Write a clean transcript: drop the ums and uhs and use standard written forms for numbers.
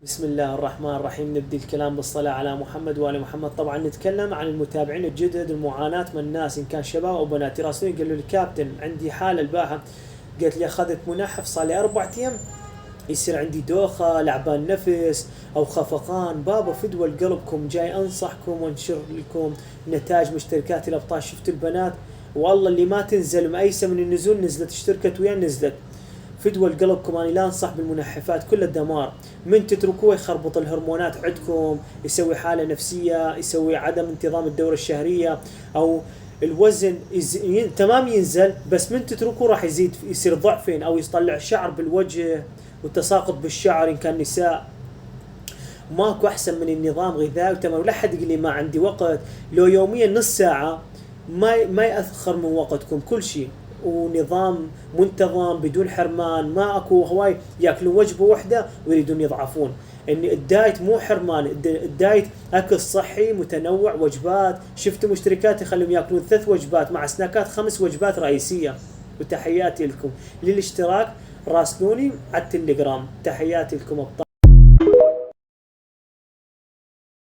بسم الله الرحمن الرحيم. نبدي الكلام بالصلاة على محمد وآل محمد. طبعا نتكلم عن المتابعين الجدد، المعاناة من الناس إن كان شباب أو بنات يراسلوني قالوا لي كابتن عندي حالة البارحة، قالت لي أخذت منحف صار لي 4 أيام يصير عندي دوخة، لعبان نفس أو خفقان. بابا فدوى قلبكم جاي أنصحكم وانشر لكم نتائج مشتركات الأبطال. شفت البنات والله اللي ما تنزل مأيسة من النزول نزلت، اشتركت ويا نزلت. فدوى قلبكم أنا لا أنصح بالمنحفات، كل الدمار. من تتركوه يخربط الهرمونات عندكم، يسوي حالة نفسية، يسوي عدم انتظام الدورة الشهرية، أو الوزن تمام ينزل، بس من تتركوه راح يزيد، يصير ضعفين أو يطلع شعر بالوجه وتساقط بالشعر إن كان نساء. ماكو أحسن من النظام غذائي تمام. ولا حد يقول لي ما عندي وقت، لو يوميا نص ساعة ما يأخر من وقتكم كل شيء، ونظام منتظم بدون حرمان. ما اكو هواي ياكلون وجبه واحده ويريدون يضعفون. ان الدايت مو حرمان، الدايت اكل صحي متنوع وجبات. شفتوا مشتركات يخليهم ياكلون 3 وجبات مع سناكات 5 وجبات رئيسيه. وتحياتي لكم. للاشتراك راسلوني على التليجرام. تحياتي لكم ابطال.